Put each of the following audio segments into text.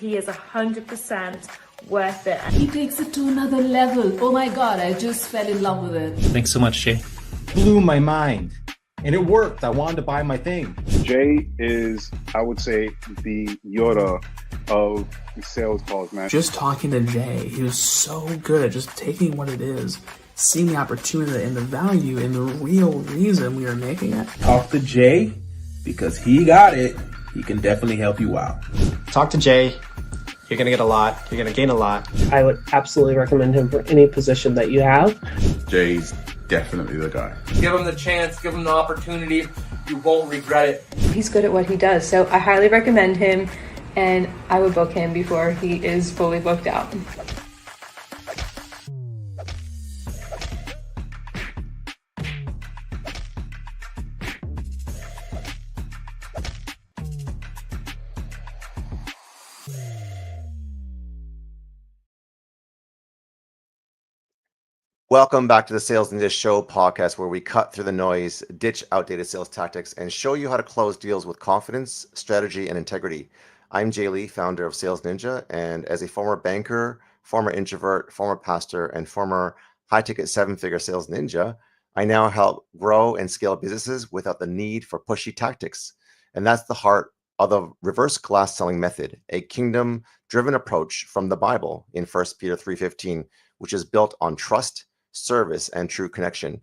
he is 100% worth it. He takes it to another level. Oh my God, I just fell in love with it. Thanks so much, Jay. Blew my mind. And it worked. I wanted to buy my thing. Jay is, I would say, the Yoda of sales calls, man. Just talking to Jay, he was so good at just taking what it is, seeing the opportunity and the value and the real reason we are making it. Talk to Jay, because he got it. He can definitely help you out. Talk to Jay. You're going to get a lot. You're going to gain a lot. I would absolutely recommend him for any position that you have. Jay's definitely the guy. Give him the chance, give him the opportunity. You won't regret it. He's good at what he does, so I highly recommend him, and I would book him before he is fully booked out. Welcome back to the Sales Ninja Show podcast, where we cut through the noise, ditch outdated sales tactics, and show you how to close deals with confidence, strategy, and integrity. I'm Jay Lee, founder of Sales Ninja, and as a former banker, former introvert, former pastor, and former high-ticket seven-figure sales ninja, I now help grow and scale businesses without the need for pushy tactics. And that's the heart of the reverse glass selling method, a kingdom-driven approach from the Bible in 1 Peter 3:15, which is built on trust, service, and true connection.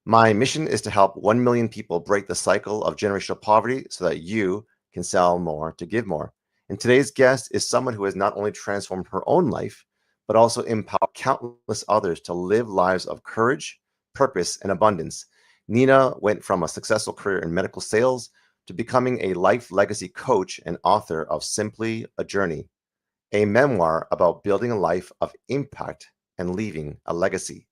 My mission is to help 1 million people break the cycle of generational poverty so that you can sell more to give more. And today's guest is someone who has not only transformed her own life, but also empowered countless others to live lives of courage, purpose, and abundance. Nina went from a successful career in medical sales to becoming a life legacy coach and author of Simply a Journey, a memoir about building a life of impact and leaving a legacy.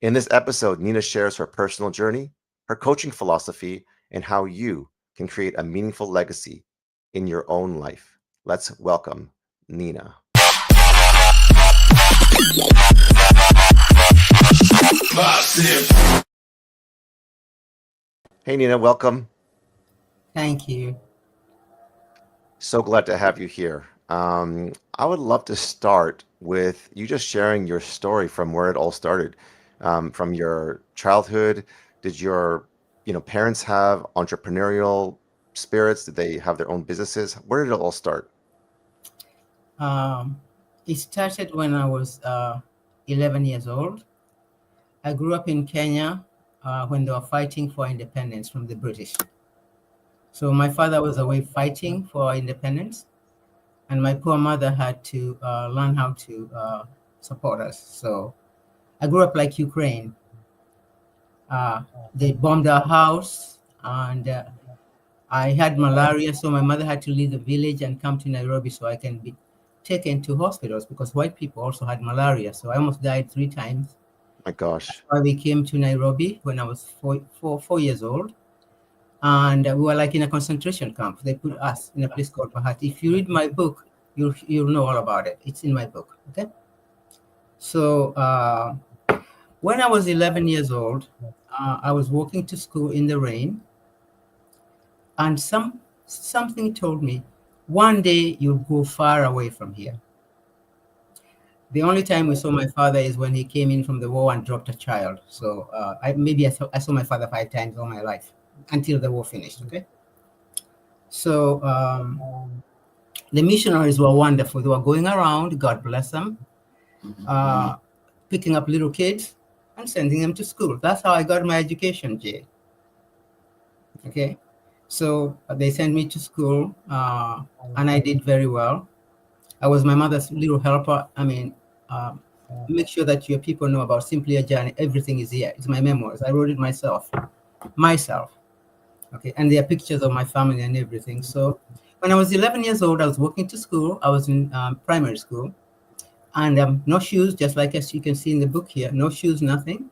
In this episode, Nina shares her personal journey, her coaching philosophy, and how you can create a meaningful legacy in your own life. Let's welcome Nina. Hey, Nina, welcome. Thank you. So glad to have you here. I would love to start with you just sharing your story from where it all started. From your childhood. Did your parents have entrepreneurial spirits? Did they have their own businesses? Where did it all start? It started when I was 11 years old. I grew up in Kenya when they were fighting for independence from the British. So my father was away fighting for independence, and my poor mother had to learn how to support us. So I grew up like Ukraine. They bombed our house, and I had malaria, so my mother had to leave the village and come to Nairobi so I can be taken to hospitals, because white people also had malaria. So I almost died 3 times. My gosh. That's why we came to Nairobi when I was 4 years old. And we were like in a concentration camp. They put us in a place called Bahati. If you read my book, you'll know all about it. It's in my book, okay? So when I was 11 years old, I was walking to school in the rain, and something told me, one day you'll go far away from here. The only time we saw my father is when he came in from the war and dropped a child. So I saw my father 5 times all my life until the war finished, okay? So the missionaries were wonderful. They were going around, God bless them, picking up little kids and sending them to school. That's how I got my education, Jay. Okay, so they sent me to school, and I did very well. I was my mother's little helper. I mean, make sure that your people know about Simply a Journey. Everything is here. It's my memoirs. I wrote it myself. Okay, and there are pictures of my family and everything. So when I was 11 years old, I was walking to school. I was in primary school. And no shoes, just like as you can see in the book here, no shoes, nothing.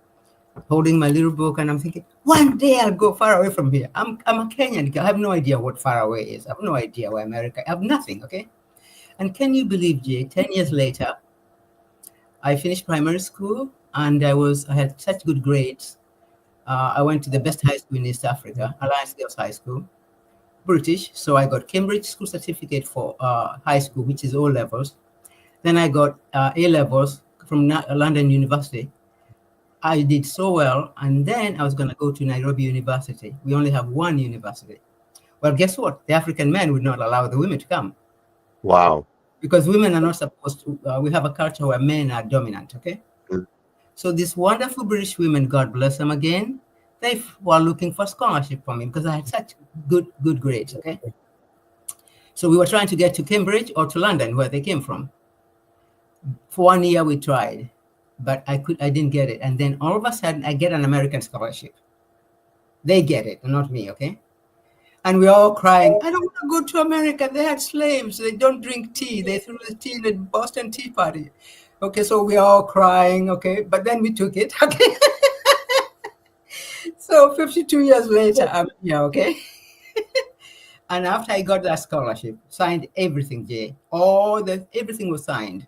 Holding my little book, and I'm thinking, one day I'll go far away from here. I'm a Kenyan girl. I have no idea what far away is. I have no idea where America. I have nothing, okay? And can you believe, Jay, 10 years later, I finished primary school, and I had such good grades. I went to the best high school in East Africa, Alliance Girls High School. British, so I got Cambridge School Certificate for high school, which is O levels. Then I got A levels from London University. I did so well, and then I was going to go to Nairobi University. We only have one university. Well, guess what? The African men would not allow the women to come. Wow. Because women are not supposed to, we have a culture where men are dominant, okay? Mm. So these wonderful British women, God bless them again, they were looking for scholarship for me because I had such good grades, okay? So we were trying to get to Cambridge or to London, where they came from. For 1 year we tried, but I didn't get it. And then all of a sudden I get an American scholarship. They get it, not me, okay? And we're all crying, I don't want to go to America. They had slaves. They don't drink tea. They threw the tea in the Boston Tea Party. Okay, so we're all crying, okay? But then we took it, okay? So 52 years later, I'm here, okay? And after I got that scholarship, signed everything, Jay. Everything was signed.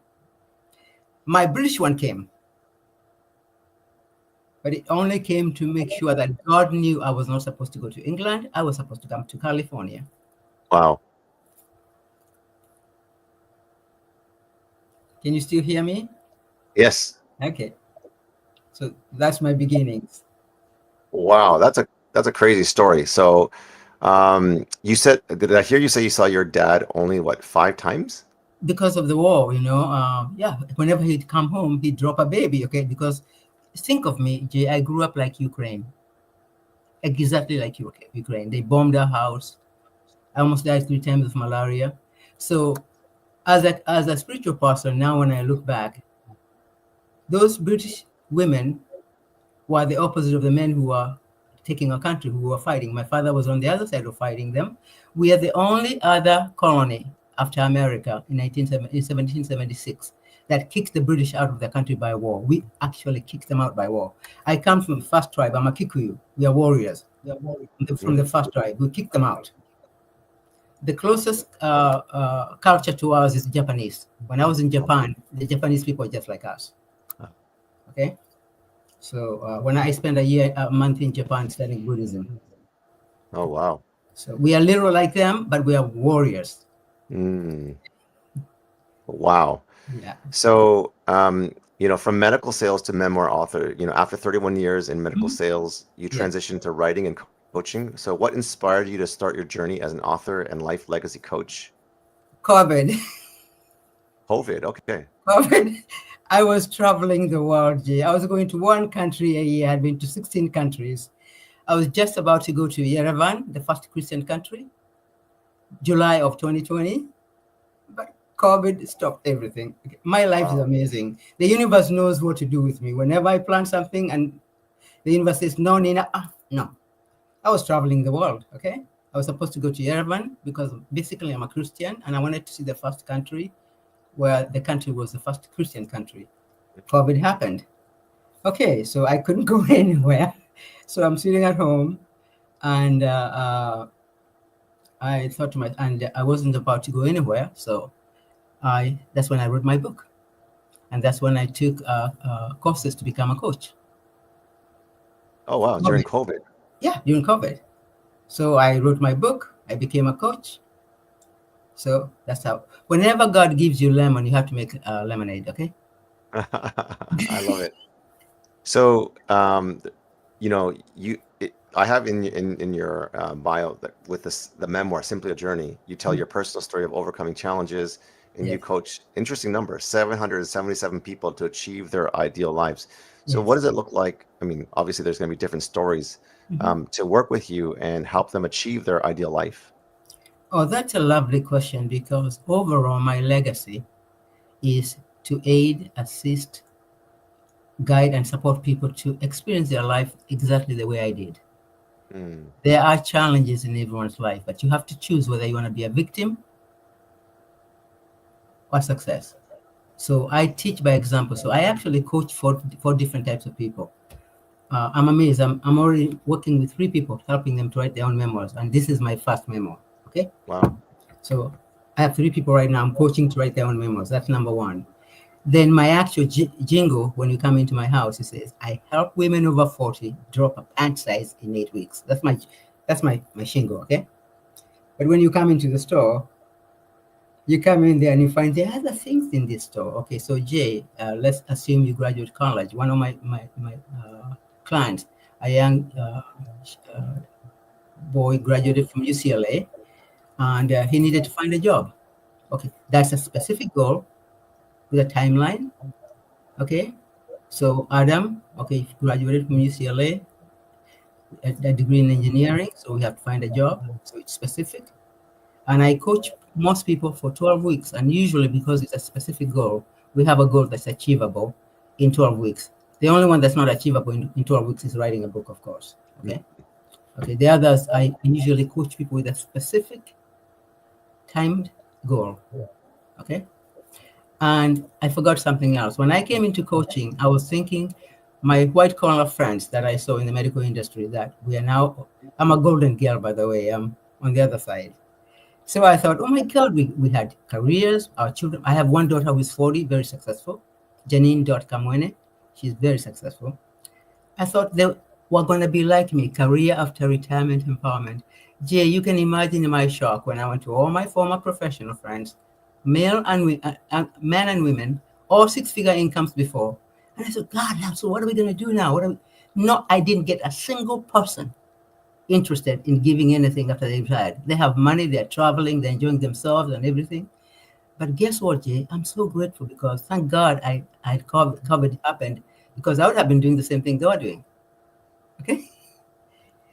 My British one came. But it only came to make sure that God knew I was not supposed to go to England. I was supposed to come to California. Wow. Can you still hear me? Yes. Okay. So that's my beginnings. Wow, that's a crazy story. So, you said, did I hear you say you saw your dad only 5 times? Because of the war, yeah. Whenever he'd come home, he'd drop a baby, okay? Because think of me, Jay, I grew up like Ukraine. Exactly like Ukraine. They bombed our house. I almost died 3 times of malaria. So as a spiritual person, now when I look back, those British women were the opposite of the men who were taking our country, who were fighting. My father was on the other side of fighting them. We are the only other colony after America in 1776 that kicked the British out of the country by war. We actually kicked them out by war. I come from the first tribe. I'm a Kikuyu. We are warriors. From the first tribe. We kicked them out. The closest culture to us is Japanese. When I was in Japan, the Japanese people are just like us. Okay? So when I spent a month in Japan studying Buddhism. Oh, wow. So we are literal like them, but we are warriors. Wow. Yeah. So, from medical sales to memoir author, after 31 years in medical sales, you transitioned to writing and coaching. So what inspired you to start your journey as an author and life legacy coach? COVID. COVID, okay. COVID. I was traveling the world, Jay. I was going to one country a year. I'd been to 16 countries. I was just about to go to Yerevan, the first Christian country, July of 2020. But COVID stopped everything. My life is amazing. The universe knows what to do with me. Whenever I plan something and the universe says, no, Nina, no. I was traveling the world, okay? I was supposed to go to Yerevan because basically I'm a Christian and I wanted to see the first country where the country was the first Christian country. COVID happened. Okay, so I couldn't go anywhere. So I'm sitting at home and I thought to myself, and I wasn't about to go anywhere. So that's when I wrote my book. And that's when I took courses to become a coach. Oh, wow, during COVID. Yeah, during COVID. So I wrote my book, I became a coach. So that's how, whenever God gives you lemon, you have to make lemonade, okay? I love it. So, I have in your bio that with the memoir, Simply a Journey, you tell your personal story of overcoming challenges and you coach, interesting number, 777 people to achieve their ideal lives. So what does it look like? I mean, obviously there's going to be different stories to work with you and help them achieve their ideal life. Oh, that's a lovely question because overall my legacy is to aid, assist, guide, and support people to experience their life exactly the way I did. There are challenges in everyone's life, but you have to choose whether you want to be a victim or success. So I teach by example. So I actually coach for different types of people. I'm amazed. I'm already working with 3 people, helping them to write their own memoirs. And this is my first memoir. Okay. Wow. So I have 3 people right now I'm coaching to write their own memoirs. That's number 1. Then my actual jingle, when you come into my house, it says, I help women over 40 drop a pant size in 8 weeks. That's my shingle, okay? But when you come into the store, you come in there and you find there are other things in this store. Okay, so Jay, let's assume you graduate college. One of my clients, a young boy, graduated from UCLA, and he needed to find a job. Okay, that's a specific goal with a timeline. Okay, so Adam, okay, graduated from UCLA, a degree in engineering, so we have to find a job. So it's specific. And I coach most people for 12 weeks. And usually, because it's a specific goal, we have a goal that's achievable in 12 weeks. The only one that's not achievable in 12 weeks is writing a book, of course. Okay. Okay. The others, I usually coach people with a specific timed goal. Okay. And I forgot something else. When I came into coaching, I was thinking my white collar friends that I saw in the medical industry that we are now, I'm a golden girl, by the way, I'm on the other side. So I thought, oh my God, we had careers, our children. I have one daughter who is 40, very successful, Nina Watare Kamwene. She's very successful. I thought they were going to be like me, career after retirement empowerment. Jay, you can imagine my shock when I went to all my former professional friends, men and women, all six-figure incomes before. And I said, God, so what are we going to do now? No, I didn't get a single person interested in giving anything after they've retired. They have money, they're traveling, they're enjoying themselves and everything. But guess what, Jay? I'm so grateful because thank God I COVID happened, because I would have been doing the same thing they were doing. Okay?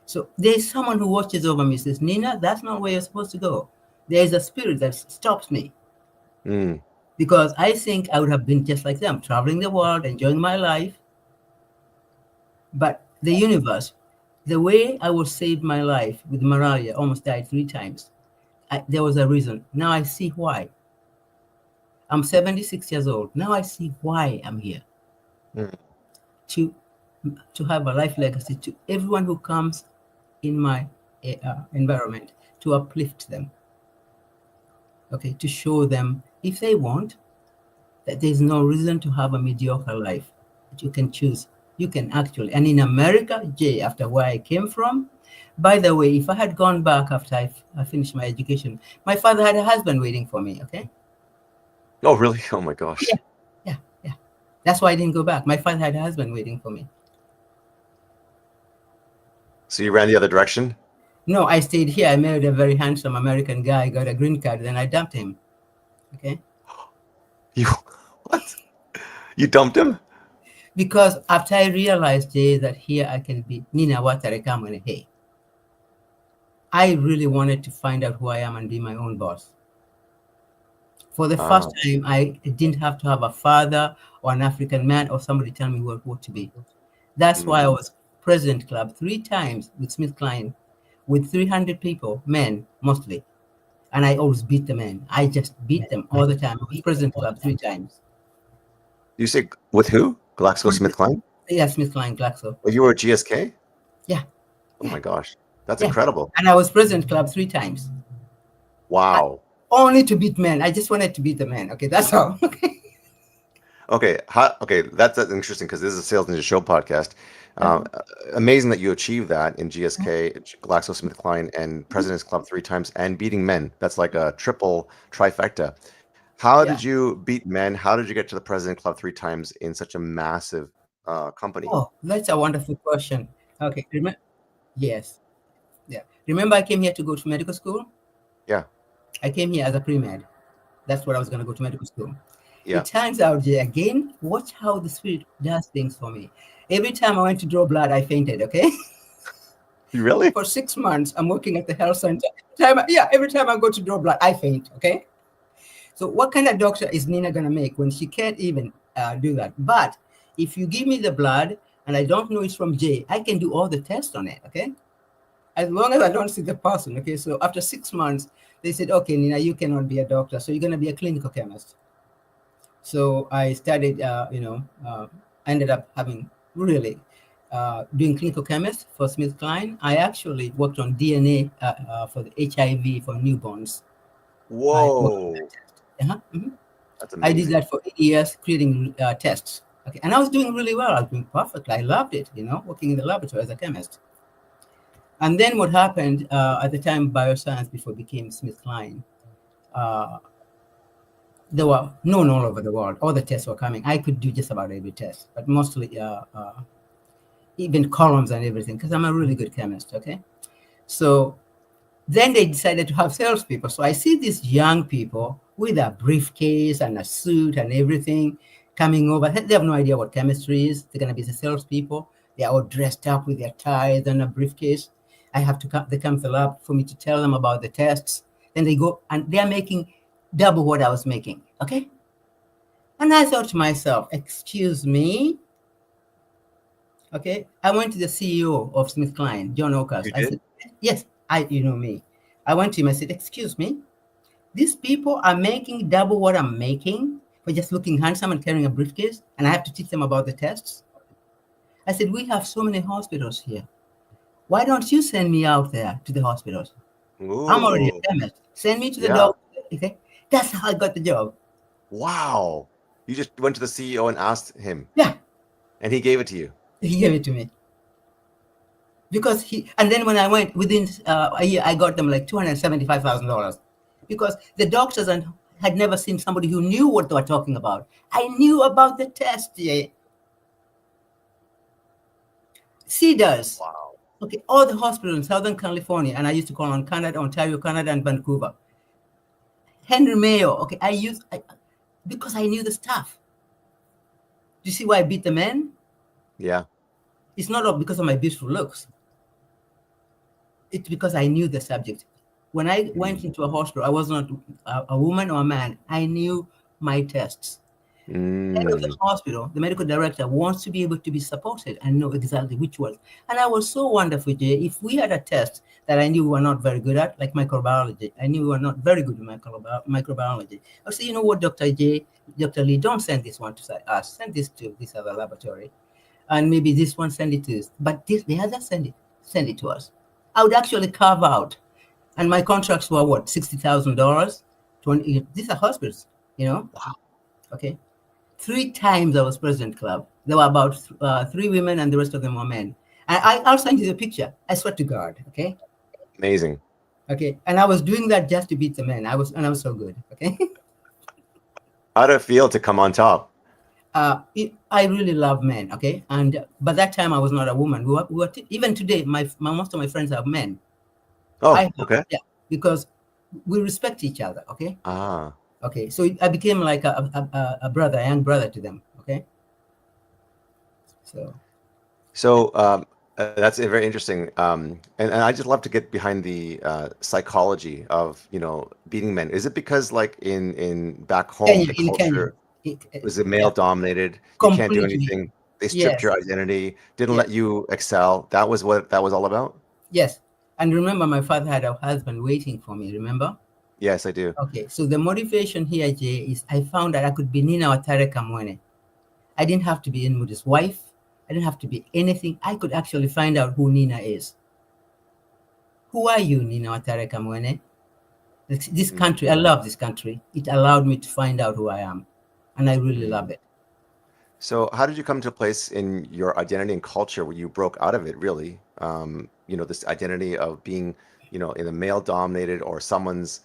So there's someone who watches over me, says, Nina, that's not where you're supposed to go. There's a spirit that stops me. Because I think I would have been just like them, traveling the world, enjoying my life. But the universe, the way I was saved my life with malaria, almost died 3 times. There was a reason. Now I see why. I'm 76 years old. Now I see why I'm here. To have a life legacy to everyone who comes in my environment, to uplift them. Okay, to show them, if they want, that there's no reason to have a mediocre life. That you can choose. You can actually, and in America, Jay, after where I came from, by the way, if I had gone back after I finished my education, my father had a husband waiting for me, okay? Oh, really? Oh my gosh. Yeah. That's why I didn't go back. My father had a husband waiting for me. So you ran the other direction? No, I stayed here. I married a very handsome American guy, got a green card, then I dumped him. Okay? What? You dumped him? Because after I realized, Jay, that here I can be Nina Watare Kamwene, hey, I really wanted to find out who I am and be my own boss. For the first time, I didn't have to have a father or an African man or somebody tell me what to be. That's why I was President Club 3 times with Smith Klein, with 300 people, men mostly. And I always beat the men. I just beat them all the time. I was President Club 3 times. You say with who? GlaxoSmithKline? Yeah, SmithKline, Glaxo. Oh, you were at GSK? Yeah. Oh my gosh. That's incredible. And I was President Club 3 times. Wow. Only to beat men. I just wanted to beat the men. Okay, that's all. Okay. That's interesting because this is a Sales Ninja Show podcast. Amazing that you achieved that in GSK, GlaxoSmithKline, and President's Club 3 times, and beating men. That's like a triple trifecta. How did you beat men? How did you get to the President Club 3 times in such a massive company? Oh, that's a wonderful question. Okay. Yes. Yeah. Remember I came here to go to medical school? Yeah. I came here as a pre-med. That's what I was going to go to medical school. Yeah. It turns out, Jay, again, watch how the spirit does things for me. Every time I went to draw blood, I fainted, okay? Really? For 6 months, I'm working at the health center. Every time I go to draw blood, I faint, okay? So what kind of doctor is Nina going to make when she can't even do that? But if you give me the blood and I don't know it's from Jay, I can do all the tests on it, okay? As long as I don't see the person, okay? So after 6 months, they said, okay, Nina, you cannot be a doctor, so you're going to be a clinical chemist. So I started, ended up having really doing clinical chemist for Smith Klein. I actually worked on DNA for the HIV for newborns. Whoa. That's amazing. I did that for 8 years, creating tests. Okay, and I was doing really well. I was doing perfect. I loved it, working in the laboratory as a chemist. And then what happened at the time, bioscience before it became SmithKline, they were known all over the world. All the tests were coming. I could do just about every test, but mostly even columns and everything, because I'm a really good chemist, okay? So then they decided to have salespeople. So I see these young people with a briefcase and a suit and everything coming over. They have no idea what chemistry is. They're going to be the salespeople. They're all dressed up with their ties and a briefcase. I have to come, they come to the lab for me to tell them about the tests. Then they go and they're making double what I was making, okay? And I thought to myself, excuse me, okay? I went to the CEO of SmithKline, John Oakers. I said, yes, you know me. I went to him, I said, excuse me, these people are making double what I'm making for just looking handsome and carrying a briefcase, and I have to teach them about the tests? I said, we have so many hospitals here. Why don't you send me out there to the hospitals? Ooh. I'm already a chemist. Send me to the doctor. Okay? That's how I got the job. Wow. You just went to the CEO and asked him. Yeah. And he gave it to you. He gave it to me. Because and then when I went within a year, I got them like $275,000 because the doctors had never seen somebody who knew what they were talking about. I knew about the test, Jay. CEDARS. Wow. Okay, all the hospitals in Southern California, and I used to call on Canada, Ontario, Canada, and Vancouver. Henry Mayo, okay, because I knew the stuff. Do you see why I beat the men? Yeah. It's not because of my beautiful looks. It's because I knew the subject. When I went into a hospital, I was not a woman or a man. I knew my tests. Head of the hospital, the medical director wants to be able to be supported and know exactly which ones. And I was so wonderful, Jay. If we had a test that I knew we were not very good at, like microbiology, I knew we were not very good at microbiology. I would say, you know what, Dr. Lee, don't send this one to us. Send this to this other laboratory. And maybe this one, send it to us. But the other, send it to us. I would actually carve out. And my contracts were what, $60,000? These are hospitals, you know? Wow. Okay. 3 times I was president club. There were about 3 women and the rest of them were men. And I'll send you the picture. I swear to God. Okay. Amazing. Okay. And I was doing that just to beat the men. I was so good. Okay. How did it feel to come on top? I really love men. Okay. And by that time I was not a woman. We were even today, most of my friends are men. Oh, okay. Yeah. Because we respect each other. Okay. Ah. Okay, so I became like a brother, a young brother to them. Okay, so that's very interesting, and I just love to get behind the psychology of beating men. Is it because like in back home Kenya, the culture was male dominated? You can't do anything. They stripped your identity, didn't let you excel. That was what that was all about. Yes, and remember, my father had a husband waiting for me. Remember? Yes, I do. Okay, so the motivation here, Jay, is I found that I could be Nina Watare Kamwene. I didn't have to be anybody's wife. I didn't have to be anything. I could actually find out who Nina is. Who are you, Nina Watare Kamwene? This country, I love this country. It allowed me to find out who I am, and I really love it. So how did you come to a place in your identity and culture where you broke out of it, really? This identity of being, in a male-dominated or someone's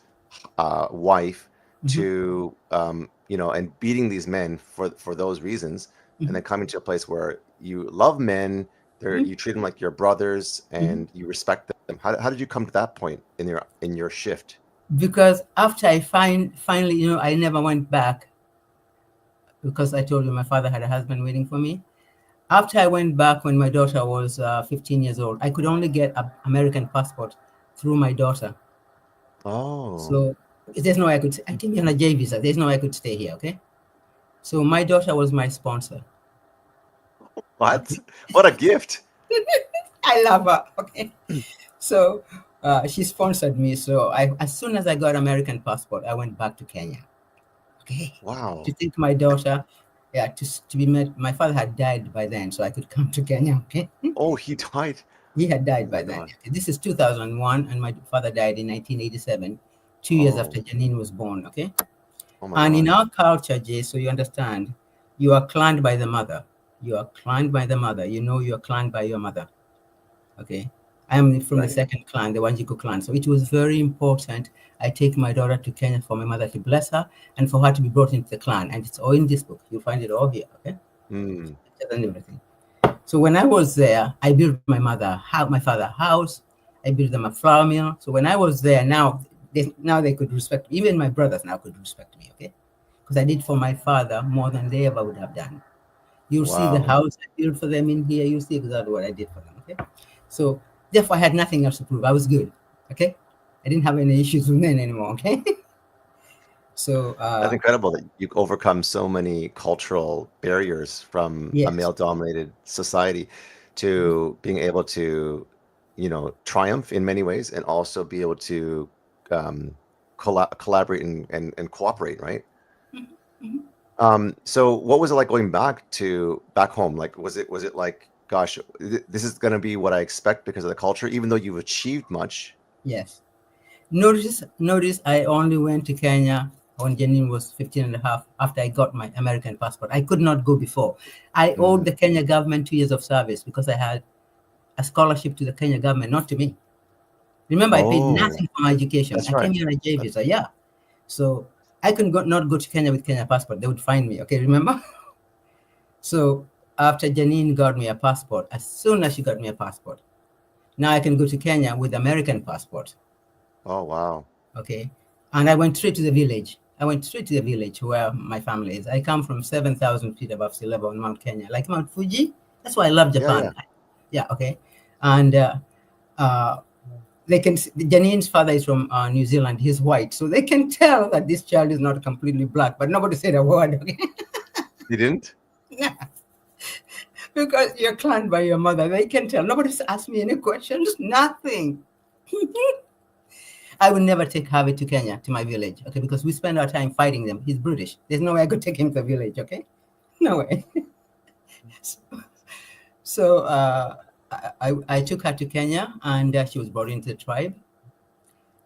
wife to and beating these men for those reasons, and then coming to a place where you love men, you treat them like your brothers, and you respect them. How did you come to that point in your shift? Because after I finally, I never went back, because I told you my father had a husband waiting for me. After I went back when my daughter was 15 years old, I could only get an American passport through my daughter. Oh. So there's no way I could. I think on a J visa. There's no way I could stay here. Okay. So my daughter was my sponsor. What? What a gift! I love her. Okay. So she sponsored me. So as soon as I got American passport, I went back to Kenya. Okay. Wow. To take my daughter. Yeah. To be met. My father had died by then, so I could come to Kenya. Okay. Oh, he died. He had died by then. This is 2001, and my father died in 1987, 2 years after Janine was born, okay? And in our culture, Jay, so you understand, you are clanned by the mother. You are clanned by the mother. You are clanned by your mother, okay? I am from the second clan, the Wanjiku clan. So it was very important. I take my daughter to Kenya for my mother to bless her and for her to be brought into the clan. And it's all in this book. You'll find it all here. Okay. And everything. So when I was there, I built my father a house. I built them a flour mill. So when I was there, now they could respect me. Even my brothers now could respect me. Okay. Because I did for my father more than they ever would have done. You'll see the house I built for them in here. You'll see exactly what I did for them. Okay. So therefore, I had nothing else to prove. I was good. Okay. I didn't have any issues with men anymore. Okay. So that's incredible that you've overcome so many cultural barriers from a male-dominated society to being able to, triumph in many ways and also be able to collaborate and cooperate, right? So what was it like going back home? Like, was it like, gosh, this is going to be what I expect because of the culture, even though you've achieved much? Yes. Notice, I only went to Kenya when Janine was 15 and a half after I got my American passport. I could not go before. I owed the Kenya government 2 years of service because I had a scholarship to the Kenya government, not to me. Remember, I paid nothing for my education. I came here on a J visa, So I could not go to Kenya with Kenya passport. They would find me, okay, remember? So after Janine got me a passport, as soon as she got me a passport, now I can go to Kenya with American passport. Oh, wow. Okay. And I went straight to the village. I went straight to the village where my family is. I come from 7,000 feet above sea level on Mount Kenya, like Mount Fuji. That's why I love Japan. Yeah, okay. And Janine's father is from New Zealand. He's white. So they can tell that this child is not completely black, but nobody said a word. Okay? You didn't? Yeah. Because you're clanned by your mother. They can tell. Nobody's asked me any questions. Nothing. I would never take Harvey to Kenya, to my village, okay, because we spend our time fighting them. He's British. There's no way I could take him to the village, okay? No way. So I took her to Kenya, and she was brought into the tribe.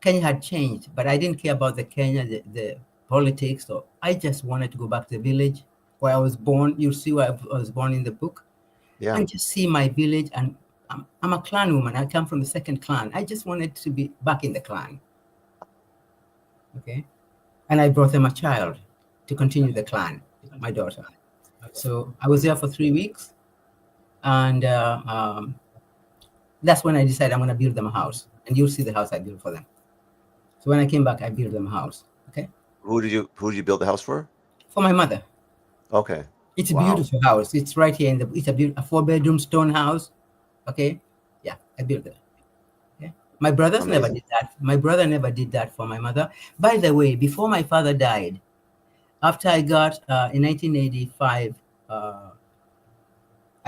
Kenya had changed, but I didn't care about the politics. So I just wanted to go back to the village where I was born. You see where I was born in the book. Yeah. And just see my village. And I'm a clan woman. I come from the second clan. I just wanted to be back in the clan. Okay. And I brought them a child to continue the clan, my daughter. So I was there for 3 weeks. And that's when I decided I'm going to build them a house. And you'll see the house I built for them. So when I came back, I built them a house. Okay. Who did you build the house for? For my mother. Okay. It's a beautiful house. It's right here it's a 4-bedroom stone house. Okay. Yeah, I built it. Okay. My brothers never did that. My brother never did that for my mother. By the way, before my father died, after I got in 1985,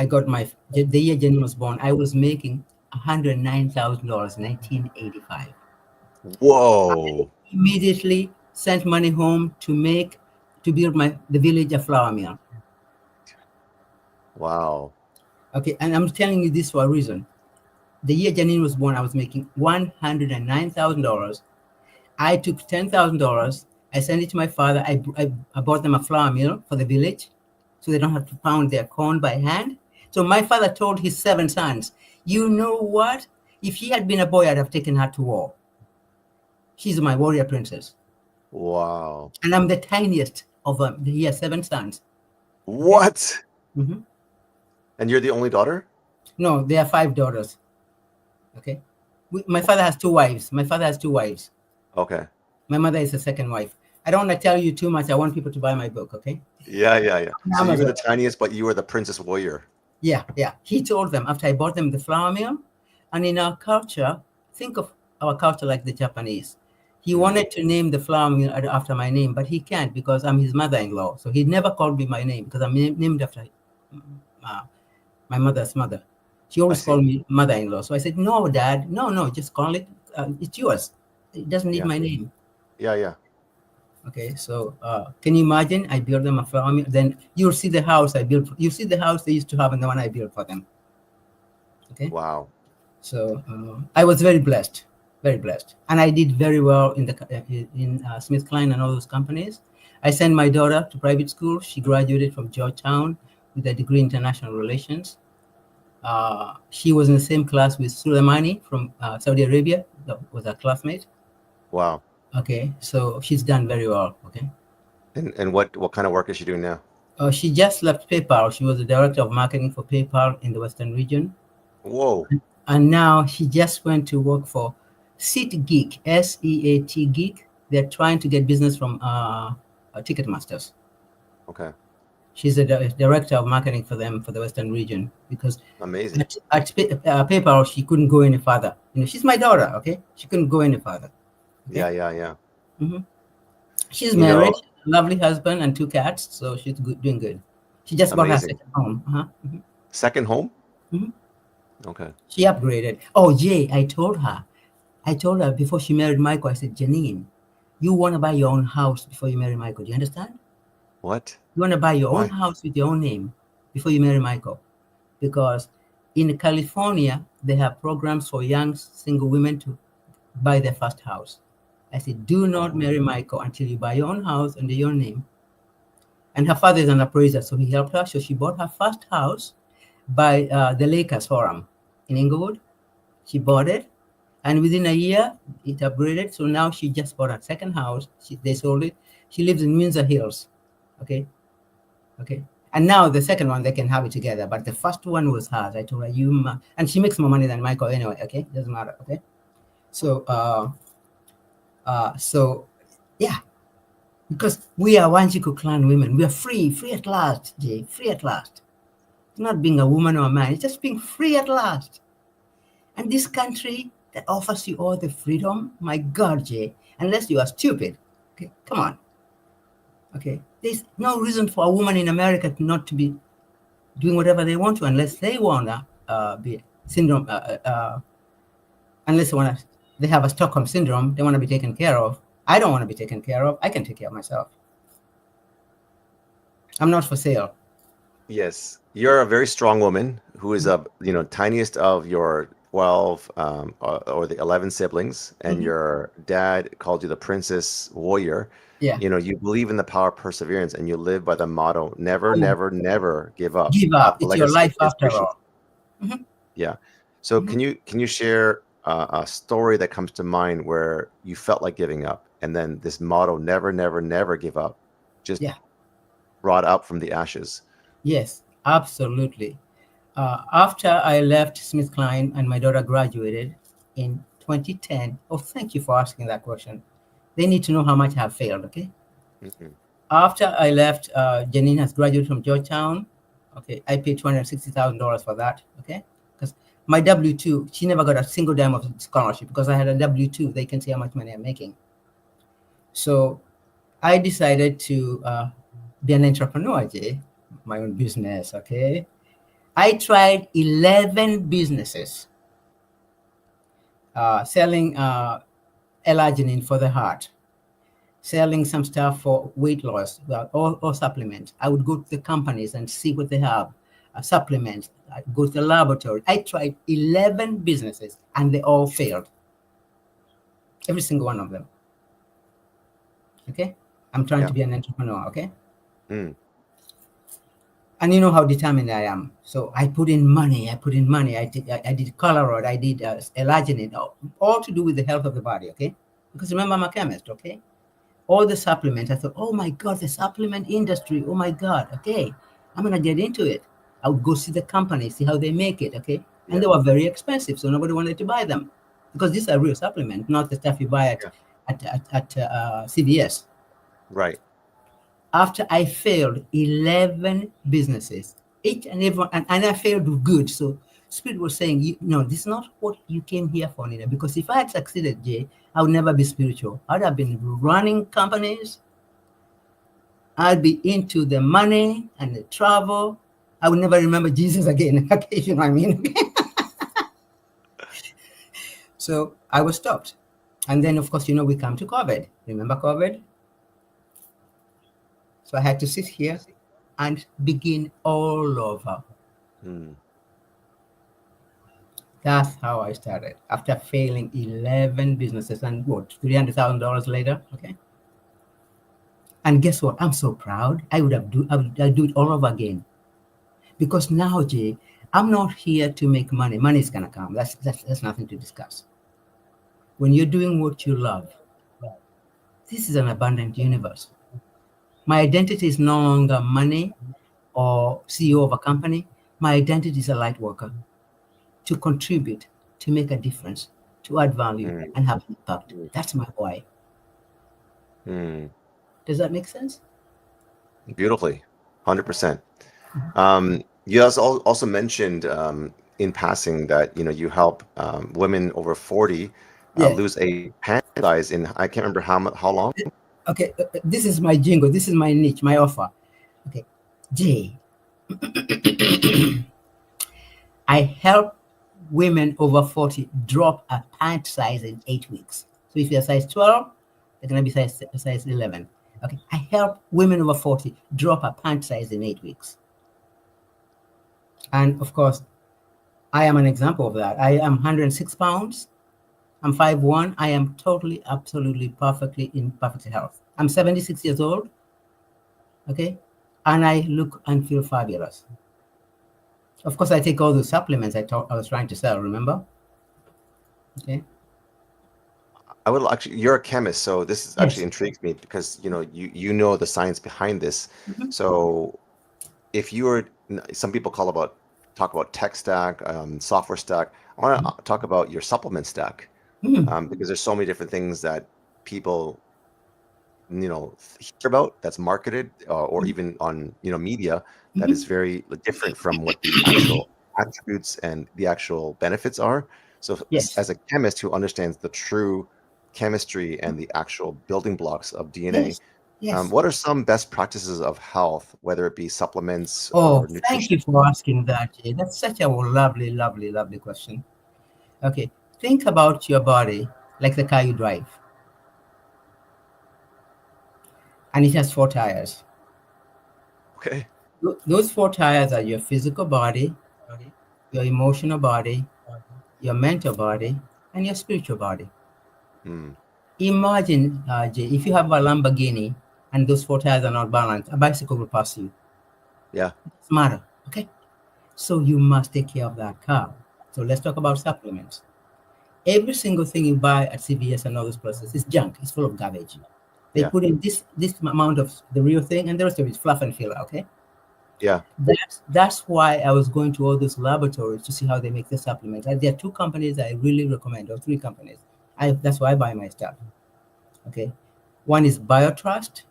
I got the year Jenny was born, I was making $109,000 in 1985. Whoa. I immediately sent money home to build the village a flour mill. Wow. Okay, and I'm telling you this for a reason. The year Janine was born, I was making $109,000. I took $10,000. I sent it to my father. I bought them a flour mill for the village so they don't have to pound their corn by hand. So my father told his 7 sons, you know what? If he had been a boy, I'd have taken her to war. She's my warrior princess. Wow. And I'm the tiniest of them. He has 7 sons. What? Mm-hmm. And you're the only daughter? No, there are 5 daughters. Okay. My father has 2 wives. Okay. My mother is the second wife. I don't want to tell you too much. I want people to buy my book, okay? Yeah. So you were the tiniest, but you were the princess warrior. Yeah. He told them after I bought them the flour mill, and in our culture, think of our culture like the Japanese. He wanted to name the flour mill after my name, but he can't because I'm his mother-in-law. So he never called me my name because I'm named after my mother's mother. She always called me mother-in-law. So I said, no, Dad, no, just call it. It's yours. It doesn't need my name. Yeah. Okay, so can you imagine? I built them a flour mill. Then you'll see the house I built. You see the house they used to have and the one I built for them. Okay. Wow. So I was very blessed, and I did very well in Smith Klein and all those companies. I sent my daughter to private school. She graduated from Georgetown with a degree in international relations. She was in the same class with Suleimani from Saudi Arabia, that was a classmate. Wow. Okay, so she's done very well. Okay. And what kind of work is she doing now? She just left PayPal. She was the director of marketing for PayPal in the Western region. Whoa. And now she just went to work for SeatGeek, SEAT Geek. They're trying to get business from Ticketmasters. Okay. She's the director of marketing for them for the Western region, because amazing. At PayPal, she couldn't go any further. You know, she's my daughter. Okay, she couldn't go any further. Okay? Yeah. Mm-hmm. She's married, lovely husband, and 2 cats, so she's doing good. She just bought her second home. Mm-hmm. Second home? Mm-hmm. Okay. She upgraded. Oh, Jay, I told her before she married Michael, I said, Janine, you want to buy your own house before you marry Michael. Do you understand? What? You want to buy your own house with your own name before you marry Michael. Because in California, they have programs for young single women to buy their first house. I said, do not marry Michael until you buy your own house under your name. And her father is an appraiser, so he helped her. So she bought her first house by the Lakers Forum in Inglewood. She bought it, and within a year, it upgraded. So now she just bought her second house. They sold it. She lives in Windsor Hills. Okay. And now the second one, they can have it together. But the first one was hers. I told her, and she makes more money than Michael anyway. Okay, doesn't matter. Okay. So, yeah, because we are Wanjiku clan women. We are free at last, Jay, free at last. It's not being a woman or a man, it's just being free at last. And this country that offers you all the freedom, my God, Jay, unless you are stupid, okay, come on. Okay, there's no reason for a woman in America not to be doing whatever they want to, unless they want to be syndrome, unless they have a Stockholm syndrome, they want to be taken care of. I don't want to be taken care of. I can take care of myself. I'm not for sale. Yes, you're a very strong woman who is a tiniest of your 12 or the 11 siblings, and your dad called you the princess warrior. Yeah. You believe in the power of perseverance, and you live by the motto: never, never, never give up. Give up. It's your life after all. Yeah. So can you share a story that comes to mind where you felt like giving up, and then this motto, never, never, never give up, just brought up from the ashes? Yes, absolutely. After I left SmithKline and my daughter graduated in 2010, thank you for asking that question. They need to know how much I have failed, okay? After I left, Janine has graduated from Georgetown. Okay, I paid $260,000 for that, okay? Because my W-2, she never got a single dime of scholarship because I had a W-2. They can see how much money I'm making. So I decided to be an entrepreneur, Jay, my own business, okay? I tried 11 businesses selling L-arginine for the heart, selling some stuff for weight loss or supplements. I would go to the companies and see what they have, supplements. I'd go to the laboratory. I tried 11 businesses and they all failed. Every single one of them. Okay? I'm trying to be an entrepreneur, okay? And you know how determined I am. So I put in money. I did Colorado. I did L-arginine, all to do with the health of the body, okay? Because remember, I'm a chemist, okay? All the supplements, I thought, oh my God, the supplement industry, oh my God, okay? I'm gonna get into it. I would go see the company, see how they make it, okay? And they were very expensive, so nobody wanted to buy them. Because these are real supplements, not the stuff you buy at CVS. Right. After I failed 11 businesses, each and every one, and I failed good. So Spirit was saying, this is not what you came here for, Nina. Because if I had succeeded, Jay, I would never be spiritual. I'd have been running companies. I'd be into the money and the travel. I would never remember Jesus again. Okay, you know what I mean? So I was stopped. And then, of course, we come to COVID. Remember COVID? So I had to sit here and begin all over. That's how I started. After failing 11 businesses and $300,000 later, okay? And guess what? I'm so proud. I'd do it all over again. Because now, Jay, I'm not here to make money. Money is gonna come. That's nothing to discuss. When you're doing what you love, this is an abundant universe. My identity is no longer money or CEO of a company. My identity is a light worker, to contribute, to make a difference, to add value and have impact. That's my why. Does that make sense? Beautifully, 100%. You also mentioned in passing that you help women over 40 lose a pant size in, I can't remember how long. Okay, this is my jingle. This is my niche, my offer. Okay, Jay. I help women over 40 drop a pant size in 8 weeks. So if you're size 12, they're going to be size 11. Okay, I help women over 40 drop a pant size in 8 weeks. And of course, I am an example of that. I am 106 pounds. I'm 5'1". I am totally, absolutely, perfectly in perfect health. I'm 76 years old. Okay, and I look and feel fabulous. Of course, I take all the supplements I was trying to sell, remember? Okay. I would actually, you're a chemist, so this is actually intrigues me because you know the science behind this. So if you were, some people talk about tech stack, software stack. I want to talk about your supplement stack because there's so many different things that people hear about that's marketed or even on media that is very different from what the actual attributes and the actual benefits are. So as a chemist who understands the true chemistry and the actual building blocks of DNA, what are some best practices of health, whether it be supplements or nutrition? Thank you for asking that, Jay. That's such a lovely, lovely, lovely question. Okay, think about your body like the car you drive. And it has 4 tires. Okay. Those 4 tires are your physical body, your emotional body, your mental body, and your spiritual body. Imagine, Jay, if you have a Lamborghini and those 4 tires are not balanced, a bicycle will pass you. Yeah. It doesn't matter. Okay. So you must take care of that car. So let's talk about supplements. Every single thing you buy at CVS and all those places is junk. It's full of garbage. They put in this amount of the real thing, and the rest of it is fluff and filler. Okay. Yeah. That's why I was going to all those laboratories to see how they make the supplements. And there are 2 companies I really recommend, or 3 companies. That's why I buy my stuff. Okay. One is BioTrust,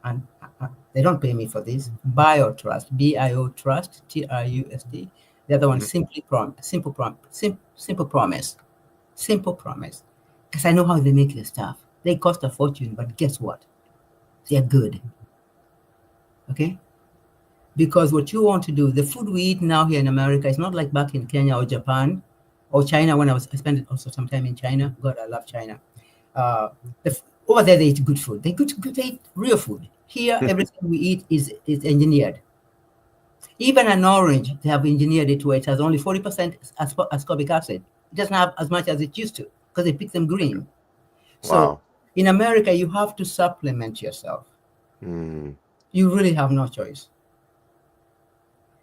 and they don't pay me for this. BioTrust, BIO Trust, TRUST. The other one, Simple Promise. Because I know how they make the stuff. They cost a fortune, but guess what? They're good. Okay? Because what you want to do, the food we eat now here in America is not like back in Kenya or Japan or China when I spent also some time in China. God, I love China. Over there, they eat good food. They eat real food. Here, everything we eat is engineered. Even an orange, they have engineered it where it has only 40% ascorbic acid. It doesn't have as much as it used to because they pick them green. So in America, you have to supplement yourself. You really have no choice.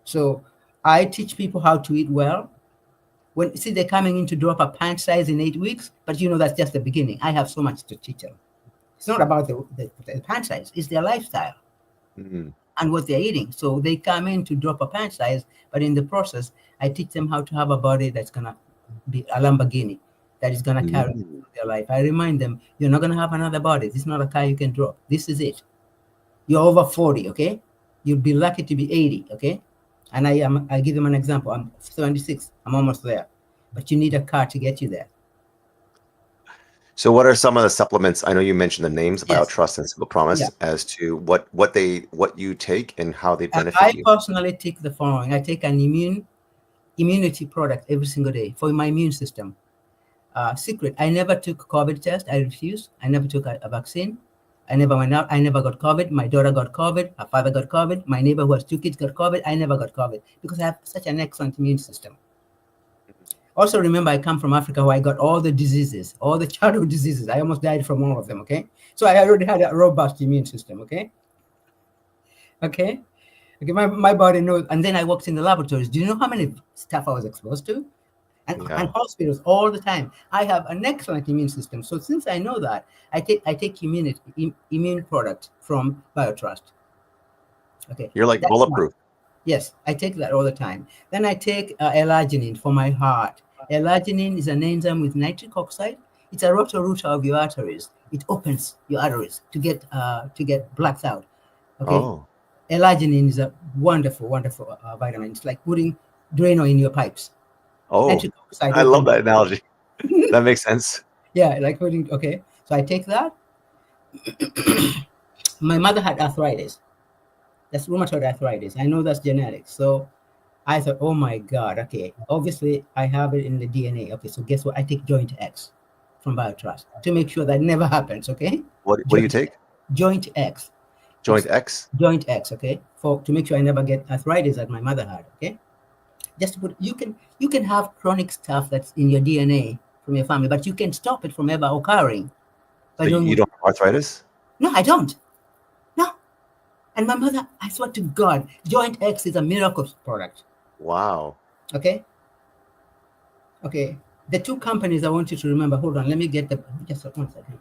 So I teach people how to eat well. They're coming in to drop a pant size in 8 weeks, but that's just the beginning. I have so much to teach them. It's not about the pant size, it's their lifestyle and what they're eating. So they come in to drop a pant size, but in the process, I teach them how to have a body that's going to be a Lamborghini, that is going to carry their life. I remind them, you're not going to have another body. This is not a car you can drop. This is it. You're over 40, okay? You'll be lucky to be 80, okay? And I give them an example. I'm 76. I'm almost there. But you need a car to get you there. So what are some of the supplements? I know you mentioned the names, BioTrust and Simple Promise, as to what you take and how they benefit you. I personally take the following. I take an immunity product every single day for my immune system. Secret, I never took COVID test. I refused. I never took a vaccine. I never went out. I never got COVID. My daughter got COVID. Her father got COVID. My neighbor who has 2 kids got COVID. I never got COVID because I have such an excellent immune system. Also, remember, I come from Africa where I got all the diseases, all the childhood diseases. I almost died from all of them, okay? So I already had a robust immune system, okay? Okay? Okay, my body knows. And then I worked in the laboratories. Do you know how many stuff I was exposed to? And hospitals all the time. I have an excellent immune system. So since I know that, I take immune product from BioTrust. Okay. You're like bulletproof. Yes, I take that all the time. Then I take L-arginine for my heart. L-arginine is an enzyme with nitric oxide. It's a roto-rooter of your arteries. It opens your arteries to get blacks out. Okay. Oh. L-arginine is a wonderful, wonderful vitamin. It's like putting Drano in your pipes. Oh, I love that analogy. That makes sense. Yeah, like putting, okay. So I take that. My mother had arthritis. That's rheumatoid arthritis. I know that's genetic. So I thought, oh my God, okay. Obviously, I have it in the DNA. Okay, so guess what? I take Joint X from BioTrust to make sure that never happens, okay? What do you take? Joint X. Joint X? Joint X, okay? To make sure I never get arthritis that my mother had, okay? Just to put, you can have chronic stuff that's in your DNA from your family, but you can stop it from ever occurring. So you don't have arthritis? No, I don't. No. And my mother, I swear to God, Joint X is a miracle product. Wow. Okay. Okay. The two companies I want you to remember. Hold on. Let me get just 1 second.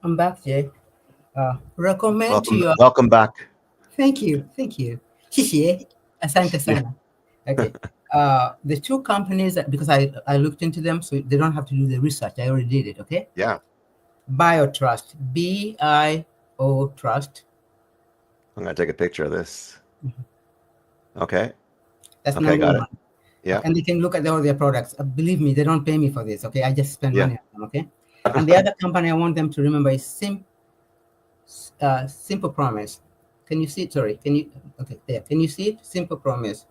I'm back, Jay. Recommend to your... Welcome back. Thank you. Shishie. Asante sana. Okay. The two companies, because I looked into them, so they don't have to do the research. I already did it, okay? Yeah. BioTrust. B-I-O Trust. I'm going to take a picture of this. Okay. That's okay, got one. It. Yeah. And they can look at all their products. Believe me, they don't pay me for this, okay? I just spend money on them, okay? And the other company I want them to remember is Simple Promise. Can you see it? Sorry. Can you? Okay, there. Can you see it? Simple Promise.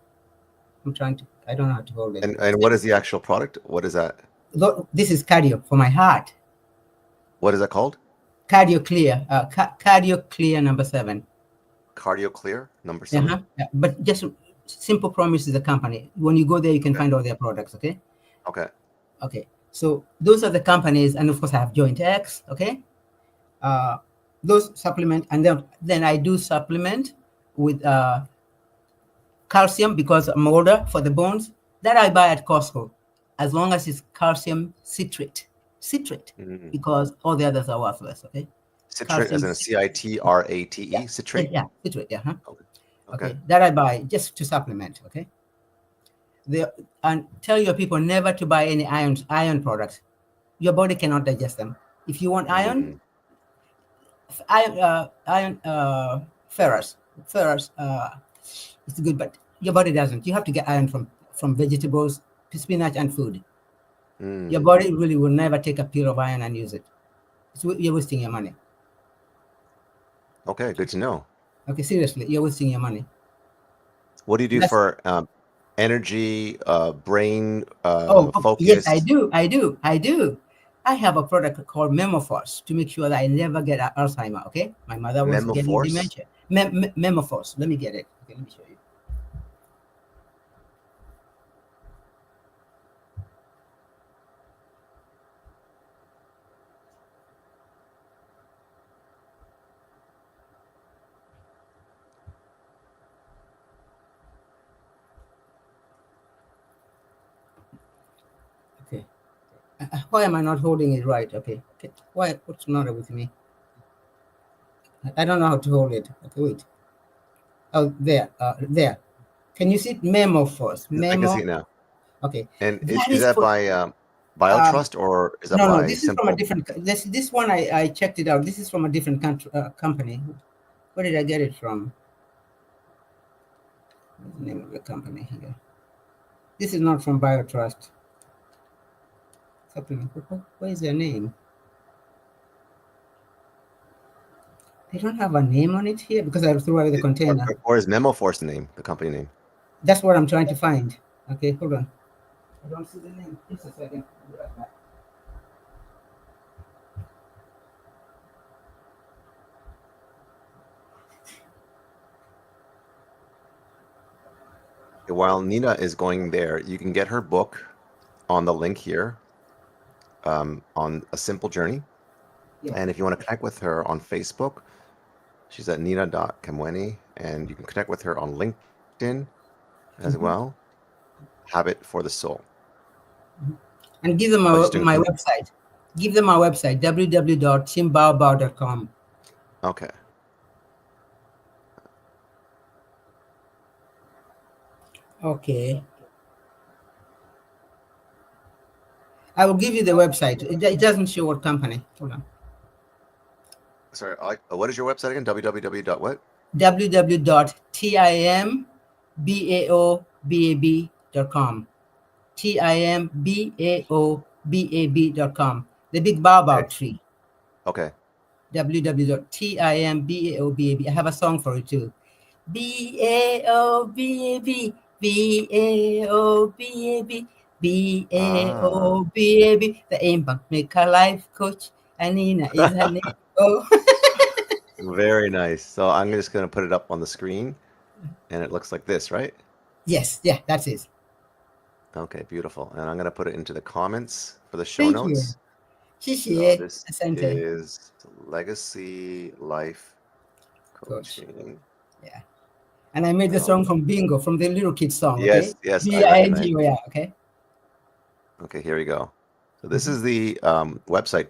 I don't know how to hold it. And what is the actual product? What is that? This is cardio for my heart. What is that called? Cardio Clear. Cardio Clear number 7. Cardio Clear number 7. Yeah. But just Simple Promise is the company. When you go there, you can find all their products, okay? Okay. So those are the companies, and of course I have Joint X, okay? Those supplement, and then I do supplement with calcium because I'm older for the bones. That I buy at Costco, as long as it's calcium citrate, because all the others are worthless, okay? Citrate as in a C-I-T-R-A-T-E, citrate? Yeah, citrate, yeah. Huh? Okay. That I buy just to supplement, okay? And tell your people never to buy any iron products. Your body cannot digest them. If you want iron, ferrous, it's good, but your body doesn't. You have to get iron from vegetables, spinach, and food. Your body really will never take a pill of iron and use it. You're wasting your money. Okay, good to know. Okay, seriously, you're wasting your money. What do you do for energy, brain focus? Yes, I do. I have a product called Memoforce to make sure that I never get Alzheimer, okay? My mother was getting dementia. Memoforce. Let me get it. Okay, let me show you. Why am I not holding it right? Okay. Why? What's the matter with me? I don't know how to hold it. Okay, wait. Oh, there. Can you see it? Memoforce. I can see it now. Okay. And is that by BioTrust or is that by? No, this is from a different. This one I checked it out. This is from a different company. Where did I get it from? What's the name of the company here? This is not from BioTrust. What is their name? They don't have a name on it here because I threw away the container. Or is Memoforce the name, the company name? That's what I'm trying to find. Okay, hold on. I don't see the name. Just a second. I'll be right back. While Nina is going there, you can get her book on the link here, on A Simple Journey. Yeah. And if you want to connect with her on Facebook, she's at Nina.Kamwene, and you can connect with her on LinkedIn as well. Habit for the Soul. And give them my website. Give them our website, www.chimbaobao.com. Okay. Okay. I will give you the website. It doesn't show what company. Hold on. Sorry, what is your website again? www.what? www.timbaobab.com. timbaobab.com. The big baobab tree. Okay. www.timbaobab. I have a song for it too. B-A-O-B-A-B, B-A-O-B-A-B, B-A-O-B-A-B. The aim bank make a life coach, and Nina is her name. Oh. Very nice. So I'm just going to put it up on the screen, and it looks like this, right? Yes, yeah, that's it. Okay, beautiful. And I'm going to put it into the comments for the show Thank notes. you. So this is Legacy Life Coaching. Yeah. And I made the song from Bingo, from the little kid song. Yes, Okay? yes. B-I-N-G-O, yeah, okay? Okay, here we go. So this is the website,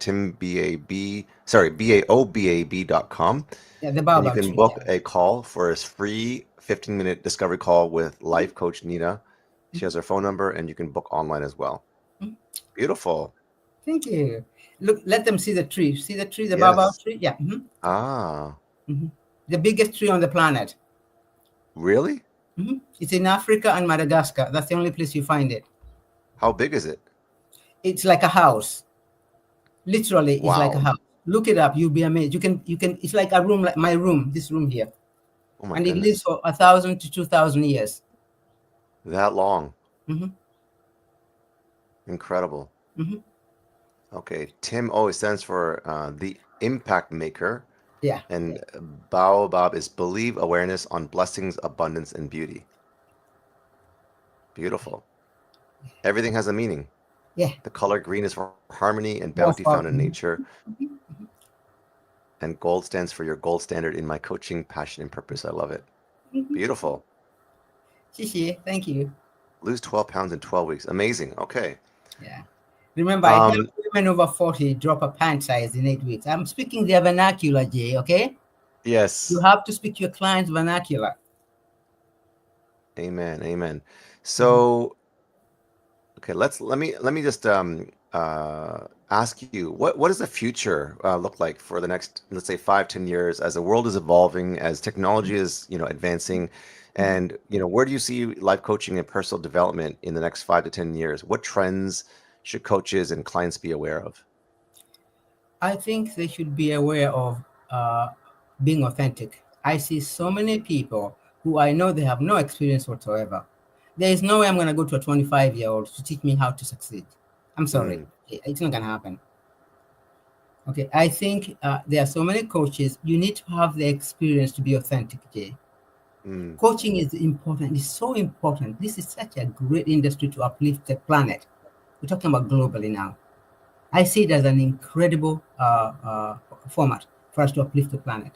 baobab.com. Yeah, the and baobab you can tree, book a call for a free 15-minute discovery call with life coach Nina. She has her phone number, and you can book online as well. Beautiful. Thank you. Look, let them see the tree. See the tree, the Yes. baobab tree? Yeah. Ah. The biggest tree on the planet. Really? It's in Africa and Madagascar. That's the only place you find it. How big is it? It's like a house. Literally, it's like a house. Look it up. You'll be amazed. You can. It's like a room, like my room, this room here. Oh my and goodness. It lives for 1,000 to 2,000 years. That long. Incredible. Okay. TIM always stands for the Impact Maker. Yeah. And Baobab is believe, awareness on blessings, abundance, and beauty. Beautiful. Everything has a meaning. Yeah. The color green is for harmony and bounty found in nature. And gold stands for your gold standard in my coaching, passion, and purpose. I love it. Beautiful. Thank you. Lose 12 pounds in 12 weeks. Amazing. Okay. Yeah. Remember, I help women over 40 drop a pant size in 8 weeks. I'm speaking their vernacular, Jay, okay? Yes. You have to speak your client's vernacular. Amen. Amen. So, okay, let me just ask you, what does the future look like for the next, let's say, 5-10 years, as the world is evolving, as technology is advancing, and where do you see life coaching and personal development in the next 5 to 10 years? What trends should coaches and clients be aware of? I think they should be aware of being authentic. I see so many people who I know they have no experience whatsoever. There is no way I'm going to go to a 25-year-old to teach me how to succeed. I'm sorry. It's not going to happen. Okay. I think there are so many coaches. You need to have the experience to be authentic, Jay. Coaching is important. It's so important. This is such a great industry to uplift the planet. We're talking about globally now. I see it as an incredible format for us to uplift the planet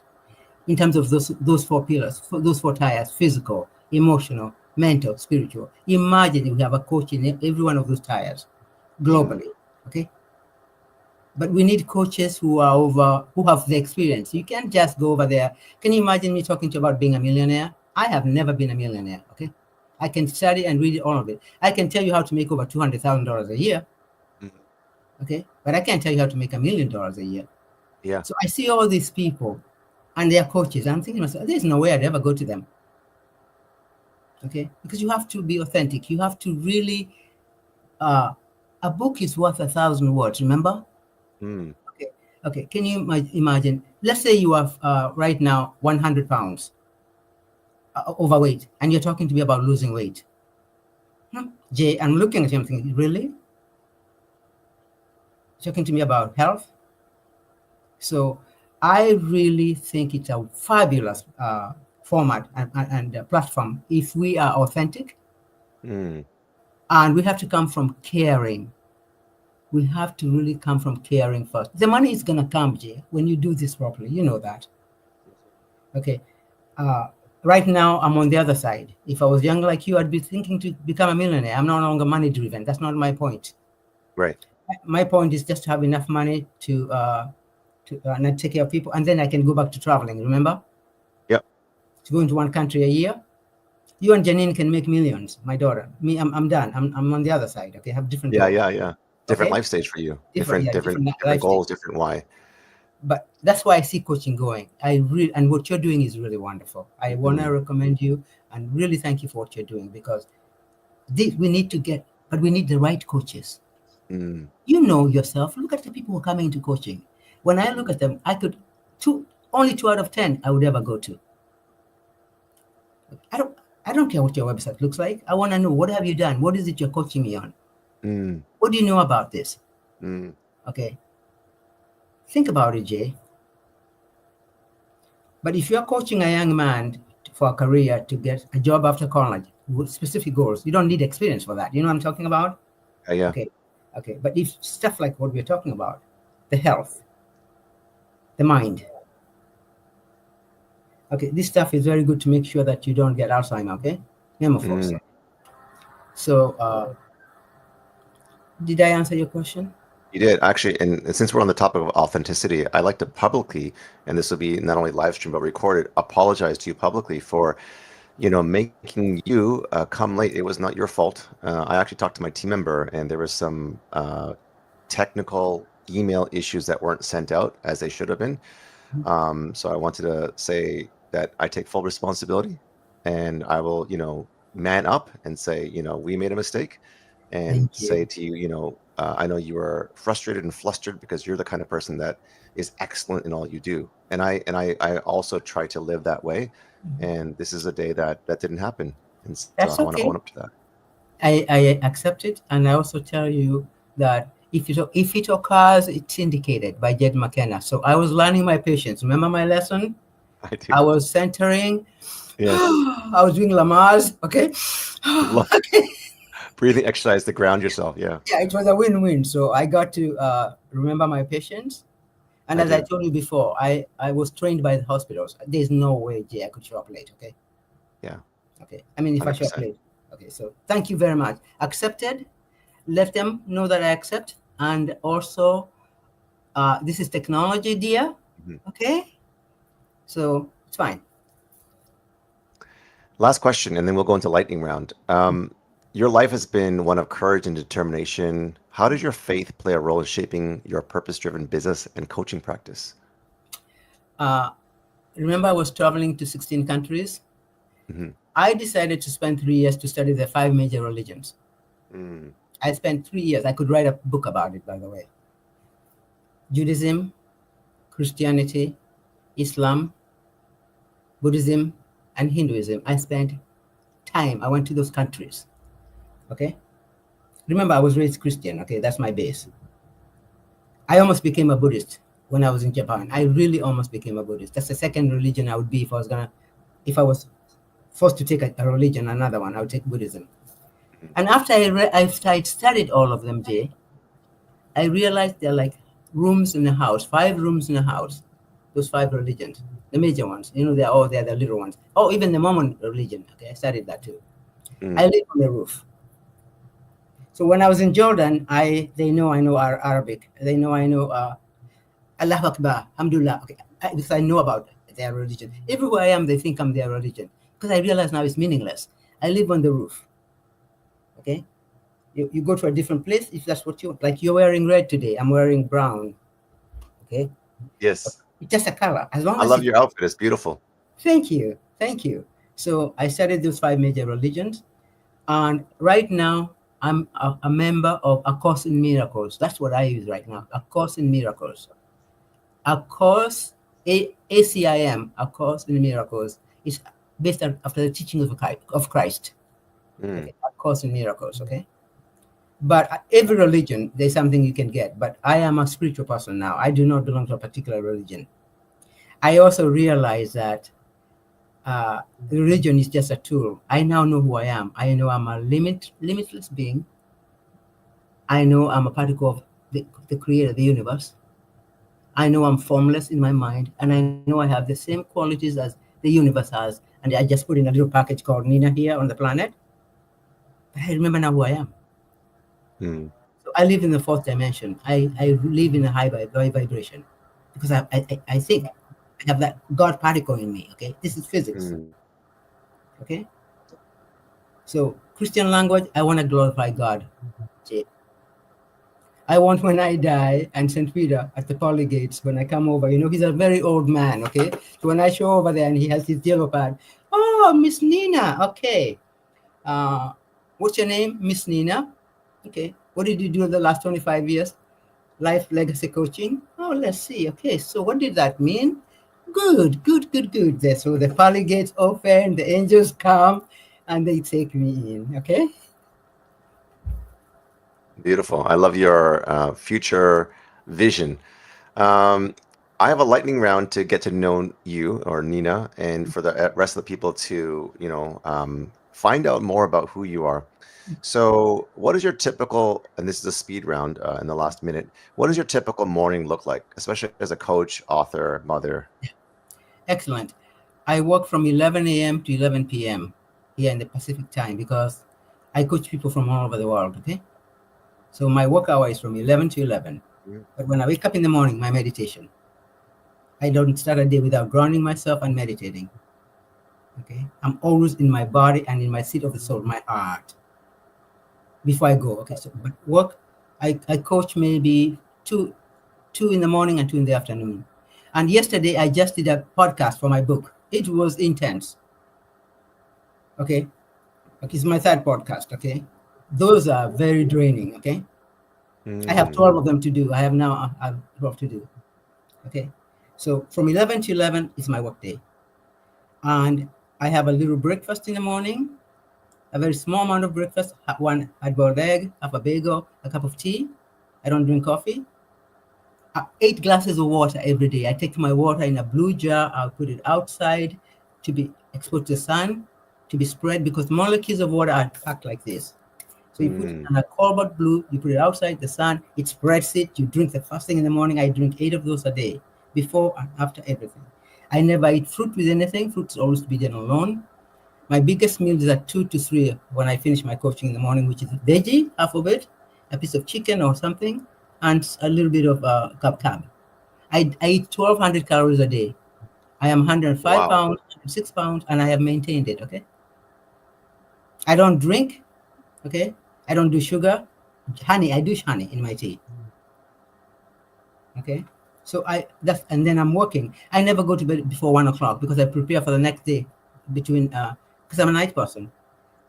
in terms of those 4 pillars, those 4 tiers: physical, emotional, mental, spiritual. Imagine if we have a coach in every one of those tiers globally, okay? But we need coaches who have the experience. You can't just go over there. Can you imagine me talking to you about being a millionaire? I have never been a millionaire, okay? I can study and read all of it. I can tell you how to make over $200,000 a year, okay? But I can't tell you how to make $1 million a year. Yeah. So I see all these people and their coaches. I'm thinking to myself, there's no way I'd ever go to them, okay? Because you have to be authentic. You have to really, a book is worth 1,000 words, remember? Okay. Can you imagine? Let's say you have right now 100 pounds overweight, and you're talking to me about losing weight. Jay, I'm looking at him thinking, really? Talking to me about health? So I really think it's a fabulous format and platform if we are authentic. And we have to come from caring. We have to really come from caring first. The money is going to come, Jay, when you do this properly. You know that. Okay. Right now, I'm on the other side. If I was young like you, I'd be thinking to become a millionaire. I'm no longer money driven. That's not my point. Right. My point is just to have enough money to not take care of people, and then I can go back to traveling. Remember? Yep. To go into one country a year. You and Janine can make millions. My daughter, me, I'm done. I'm on the other side. Okay, have different goals. Yeah. Different Okay? life stage for you. Different life Goals, stage. different why. But that's why I see coaching going. And what you're doing is really wonderful. I want to recommend you and really thank you for what you're doing, because we need the right coaches. You know yourself. Look at the people who are coming into coaching. When I look at them, only 2 out of 10 I would ever go to. I don't care what your website looks like. I want to know, what have you done? What is it you're coaching me on? What do you know about this? Okay. Think about it, Jay. But if you're coaching a young man for a career to get a job after college with specific goals, you don't need experience for that. You know what I'm talking about? Yeah. Okay. But if stuff like what we're talking about, the health, the mind. Okay, this stuff is very good to make sure that you don't get Alzheimer's, okay? Memophobia. So, did I answer your question? You did, actually. And since we're on the topic of authenticity, I like to publicly, and this will be not only live stream but recorded, apologize to you publicly for, making you come late. It was not your fault. I actually talked to my team member, and there was some technical email issues that weren't sent out as they should have been. So I wanted to say that I take full responsibility, and I will, man up and say, we made a mistake, and say to you, I know you are frustrated and flustered because you're the kind of person that is excellent in all you do. And I also try to live that way. And this is a day that didn't happen. And so I want to own up to that. I accept it. And I also tell you that if it occurs, it's indicated by Jed McKenna. So I was learning my patience. Remember my lesson? I do. I was centering. Yes. I was doing Lamar's. Okay. Okay. Breathing exercise to ground yourself. Yeah. Yeah, it was a win-win. So I got to remember my patients. And as I told you before, I was trained by the hospitals. There's no way, Jay, I could show up late. Okay. Yeah. Okay. I mean, if 100%. I show up late. Okay. So thank you very much. Accepted. Let them know that I accept. And also, this is technology, dear. Okay. So it's fine. Last question, and then we'll go into lightning round. Your life has been one of courage and determination. How does your faith play a role in shaping your purpose-driven business and coaching practice? Remember, I was traveling to 16 countries. I decided to spend 3 years to study the 5 major religions. I spent 3 years. I could write a book about it, by the way. Judaism, Christianity, Islam, Buddhism, and Hinduism. I spent time. I went to those countries. Okay. Remember, I was raised Christian. Okay, that's my base. I almost became a Buddhist when I was in Japan. I really almost became a Buddhist. That's the second religion I would be if I was forced to take a religion, another one, I would take Buddhism. And after I studied all of them, Jay, I realized they're like rooms in a house, 5 rooms in a house. Those 5 religions, the major ones. They're the little ones. Oh, even the Mormon religion. Okay, I studied that too. I live on the roof. So when I was in Jordan, they know I know Arabic. They know I know Allah Akbar, Alhamdulillah. Okay, because I know about their religion. Everywhere I am, they think I'm their religion. Because I realize now it's meaningless. I live on the roof. Okay? You go to a different place if that's what you want. Like you're wearing red today. I'm wearing brown. Okay? Yes. It's just a color. As long as I love your outfit. It's beautiful. Thank you. Thank you. So I studied those 5 major religions. And right now, I'm a member of A Course in Miracles. That's what I use right now. A Course in Miracles. A Course, ACIM, A Course in Miracles, is based after the teaching of Christ. Okay. A Course in Miracles, okay? But every religion, there's something you can get. But I am a spiritual person now. I do not belong to a particular religion. I also realize that religion is just a tool. I now know who I am. I know I'm a limitless being. I know I'm a particle of the creator of the universe. I know I'm formless in my mind, and I know I have the same qualities as the universe has. And I just put in a little package called Nina here on the planet. But I remember now who I am. So I live in the fourth dimension. I live in a high vibration because I think I have that God particle in me. Okay, this is physics. Okay, so Christian language, I want to glorify God. I want when I die and St. Peter at the pearly gates, when I come over, he's a very old man, okay? So when I show over there and he has his yellow pad, oh, Miss Nina, okay. What's your name? Miss Nina. Okay. What did you do in the last 25 years? Life legacy coaching. Oh, let's see. Okay. So what did that mean? Good. There. So the pearly gates open, the angels come, and they take me in. Okay. Beautiful. I love your future vision. I have a lightning round to get to know you or Nina, and for the rest of the people to, find out more about who you are. So what is your typical, and this is a speed round in the last minute, what does your typical morning look like, especially as a coach, author, mother? Excellent. I work from 11 a.m. to 11 p.m. here in the Pacific time because I coach people from all over the world, okay? So my work hour is from 11 to 11. But when I wake up in the morning, my meditation. I don't start a day without grounding myself and meditating. Okay? I'm always in my body and in my seat of the soul, my heart, before I go. Okay, so but work, I coach maybe two in the morning and 2 in the afternoon. And yesterday I just did a podcast for my book. It was intense. Okay? It's my third podcast, okay? Those are very draining, okay? I have 12 of them to do. I have now 12 to do. Okay. So from 11 to 11 is my work day. And I have a little breakfast in the morning, a very small amount of breakfast, one hard-boiled egg, half a bagel, a cup of tea. I don't drink coffee. 8 glasses of water every day. I take my water in a blue jar. I'll put it outside to be exposed to the sun, to be spread, because molecules of water are packed like this. So you put it on a cobalt blue, you put it outside the sun, it spreads it, you drink the first thing in the morning. I drink 8 of those a day, before and after everything. I never eat fruit with anything. Fruit is always to be done alone. My biggest meal is at 2 to 3 when I finish my coaching in the morning, which is veggie, half of it, a piece of chicken or something, and a little bit of carb. I eat 1,200 calories a day. I am 105 pounds, 6 pounds, and I have maintained it, okay? I don't drink, okay? I don't do sugar. Honey, I do honey in my tea. Okay? So and then I'm working. I never go to bed before 1 o'clock because I prepare for the next day because I'm a night person.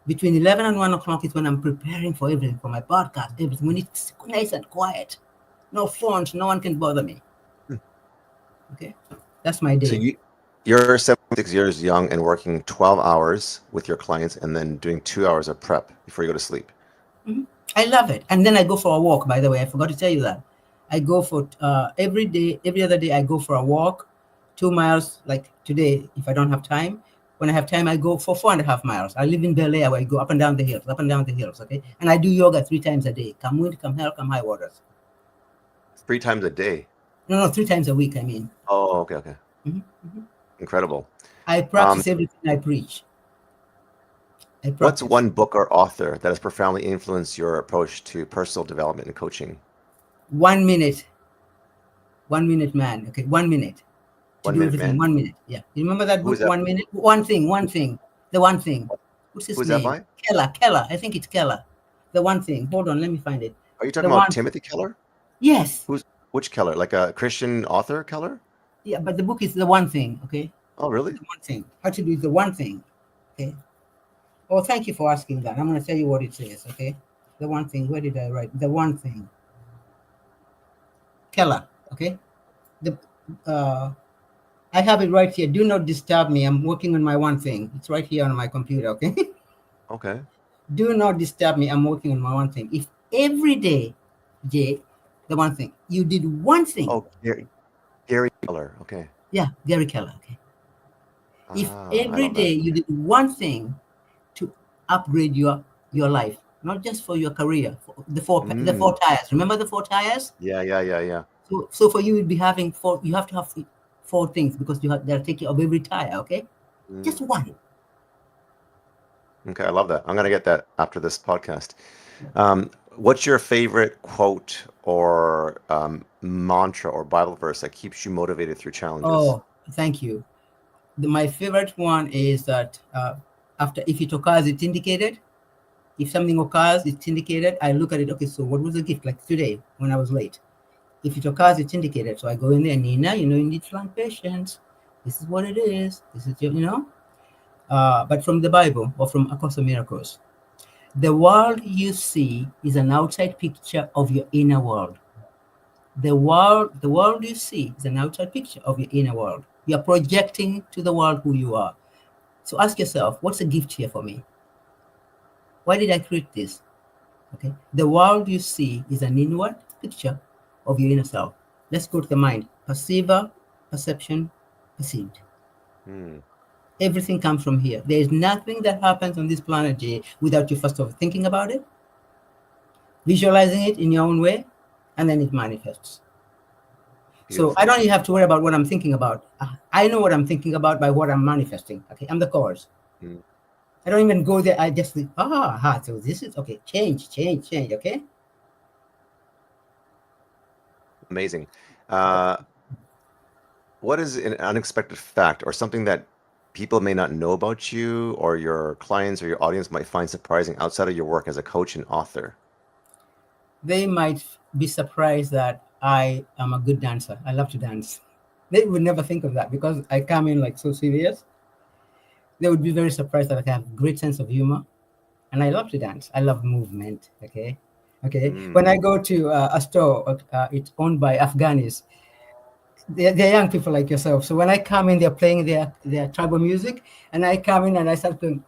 Between 11 and 1 o'clock is when I'm preparing for everything, for my podcast, everything. When it's nice and quiet. No phones, no one can bother me. Okay? That's my day. So you're 76 years young and working 12 hours with your clients and then doing 2 hours of prep before you go to sleep. Mm-hmm. I love it. And then I go for a walk, by the way. I forgot to tell you that. I go for every other day, I go for a walk, 2 miles, like today, if I don't have time. When I have time, I go for 4.5 miles. I live in Bel Air where I go up and down the hills, okay? And I do yoga 3 times a day. Come wind, come hell, come high waters. 3 times a day? No, 3 times a week, I mean. Oh, okay. Mm-hmm, mm-hmm. Incredible. I practice everything I preach. What's one book or author that has profoundly influenced your approach to personal development and coaching? 1 minute. 1 minute man. Okay, 1 minute. To 1 do minute everything. man? 1 minute. Yeah. You remember that book, that? 1 minute? One thing. The one thing. What's his Who's name? that by? Keller. I think it's Keller. The one thing. Hold on, let me find it. Are you talking about Timothy Keller? Yes. Which Keller? Like a Christian author Keller? Yeah, but the book is The One Thing, okay? Oh, really? The one thing. How to do the one thing. Okay. Oh, thank you for asking that. I'm going to tell you what it says, okay? The one thing. Where did I write? The one thing. Keller, okay? I have it right here. Do not disturb me. I'm working on my one thing. It's right here on my computer, okay? Okay. Do not disturb me. I'm working on my one thing. If every day, Jay, the one thing you did one thing. Oh, Gary Keller. Okay. Yeah, Gary Keller. Okay. If I every love that. day you did one thing to upgrade your life, not just for your career, for the four tires. Remember the 4 tires? Yeah. So for you, you'd be having 4. You have to have 4 things because they'll take care of every tire. Okay, just one. Okay, I love that. I'm gonna get that after this podcast. What's your favorite quote or mantra or Bible verse that keeps you motivated through challenges? Oh, thank you. My favorite one is that if it occurs, it's indicated. If something occurs, it's indicated. I look at it. Okay, so what was the gift like today when I was late? If it occurs, it's indicated. So I go in there, Nina, you need to learn patience. This is what it is. This is but from the Bible or from A Course of Miracles, the world you see is an outside picture of your inner world. The world you see is an outside picture of your inner world. You're projecting to the world who you are. So ask yourself, what's the gift here for me? Why did I create this? Okay. The world you see is an inward picture of your inner self. Let's go to the mind. Perceiver, perception, perceived. Everything comes from here. There is nothing that happens on this planet, Jay, without you first of all thinking about it, visualizing it in your own way, and then it manifests. Beautiful. So I don't even have to worry about what I'm thinking about. I know what I'm thinking about by what I'm manifesting. Okay, I'm the cause. I don't even go there. I just think, so this is okay. Change. Okay. Amazing. What is an unexpected fact or something that people may not know about you or your clients or your audience might find surprising outside of your work as a coach and author? They might be surprised that I am a good dancer. I love to dance. They would never think of that because I come in like so serious. They would be very surprised that I have great sense of humor, and I love to dance. I love movement. Okay. When I go to a store, it's owned by Afghanis. They're young people like yourself. So when I come in, they're playing their tribal music, and I come in and I start going,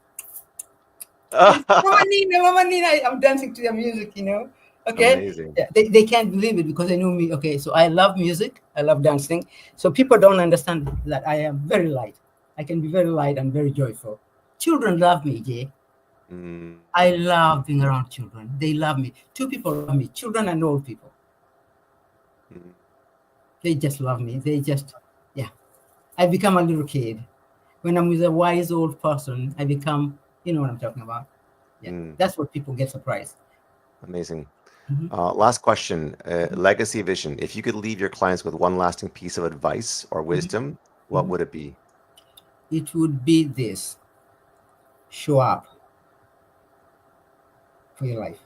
Mama Nina, I'm dancing to their music, Okay. Amazing. Yeah, they can't believe it because they know me. Okay, so I love music, I love dancing. So people don't understand that I am very light. I can be very light and very joyful. Children love me, Jay. I love being around children. They love me. 2 people love me, children and old people. They just love me. I become a little kid. When I'm with a wise old person, I become, you know what I'm talking about. Yeah, that's what people get surprised. Amazing. Last question, legacy vision. If you could leave your clients with one lasting piece of advice or wisdom, what would it be? It would be this: show up for your life.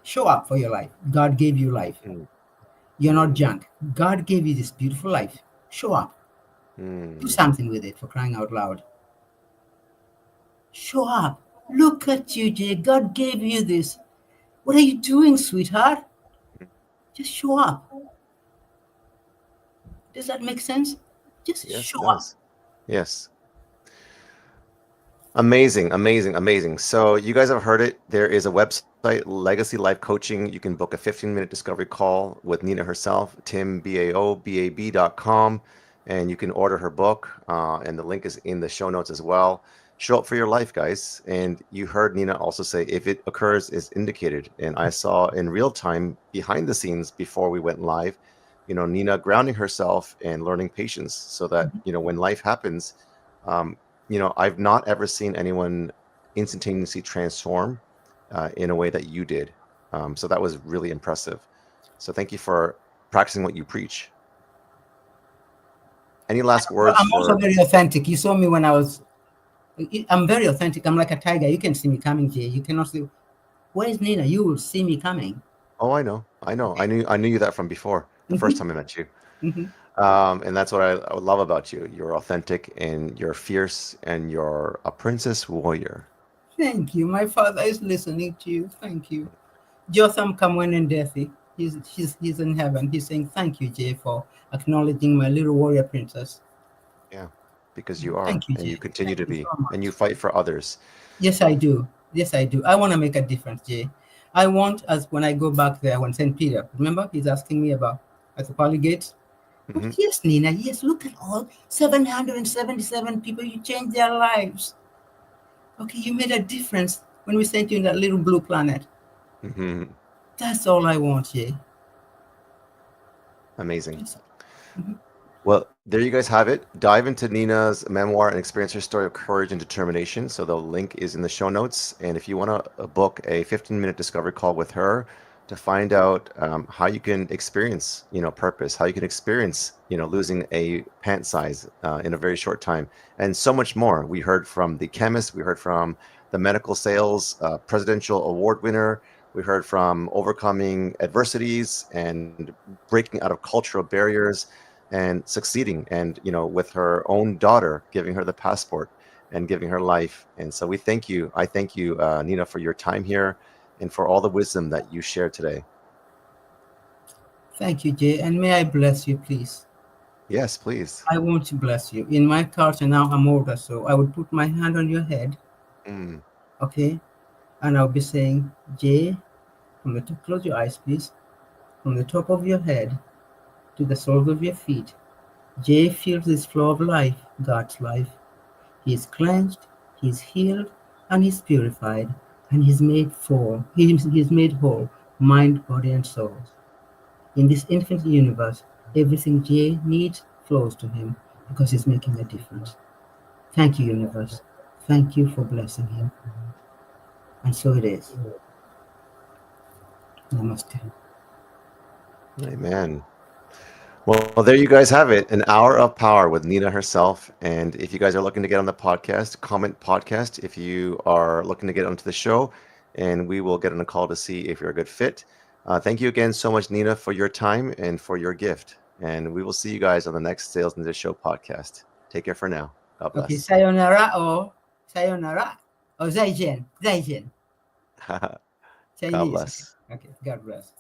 Show up for your life. God gave you life. You're not junk. God gave you this beautiful life. Show up. Do something with it, for crying out loud. Show up. Look at you, Jay. God gave you this. What are you doing, sweetheart? Just show up. Does that make sense? Just show up. Yes. Amazing. So you guys have heard it. There is a website, Legacy Life Coaching. You can book a 15-minute discovery call with Nina herself, timbaobab.com, and you can order her book, and the link is in the show notes as well. Show up for your life, guys. And you heard Nina also say, if it occurs, it's indicated. And I saw in real time behind the scenes before we went live, Nina grounding herself and learning patience so that, when life happens, I've not ever seen anyone instantaneously transform in a way that you did. So that was really impressive. So thank you for practicing what you preach. Any last words? I'm also very authentic. You saw me when I'm very authentic. I'm like a tiger. You can see me coming, Jay. You cannot see. Where's Nina? You will see me coming. Oh, I know. I knew you that from before, the first time I met you. And that's what I love about you. You're authentic and you're fierce and you're a princess warrior. Thank you. My father is listening to you. Thank you. Jotham Kamwene Dethi. He's in heaven. He's saying, thank you, Jay, for acknowledging my little warrior princess. Yeah. because you are, Thank you, and Jay. you continue to Thank you be, so much. and you fight for others. Yes, I do. Yes, I do. I want to make a difference, Jay. I want, as when I go back there, when St. Peter, remember, he's asking me about at the pearly gates. But yes, Nina, yes, look at all 777 people, you changed their lives. Okay, you made a difference when we sent you in that little blue planet. That's all I want, Jay. Amazing. Well, there you guys have it. Dive into Nina's memoir and experience her story of courage and determination. So the link is in the show notes. And if you want to book a 15-minute discovery call with her to find out how you can experience, purpose, how you can experience, losing a pant size in a very short time, and so much more. We heard from the chemist. We heard from the medical sales presidential award winner. We heard from overcoming adversities and breaking out of cultural barriers and succeeding, and with her own daughter, giving her the passport and giving her life. And so we thank you. I thank you, Nina, for your time here and for all the wisdom that you shared today. Thank you, Jay. And may I bless you, please? Yes, please. I want to bless you. In my culture now, I'm older, so I would put my hand on your head. Okay? And I'll be saying, Jay, from the top, close your eyes, please. From the top of your head to the soles of your feet, Jay feels this flow of life, God's life. He is cleansed, he's healed, and he's purified, and he's made full. He's made whole, mind, body, and soul. In this infinite universe, everything Jay needs flows to him because he's making a difference. Thank you, universe. Thank you for blessing him. And so it is. Namaste. Amen. Well, there you guys have it. An hour of power with Nina herself. And if you guys are looking to get on the podcast, comment podcast if you are looking to get onto the show, and we will get on a call to see if you're a good fit. Thank you again so much, Nina, for your time and for your gift. And we will see you guys on the next Sales Ninja Show podcast. Take care for now. God bless. Okay, sayonara or sayonara or zaijian. God bless. Okay, God bless.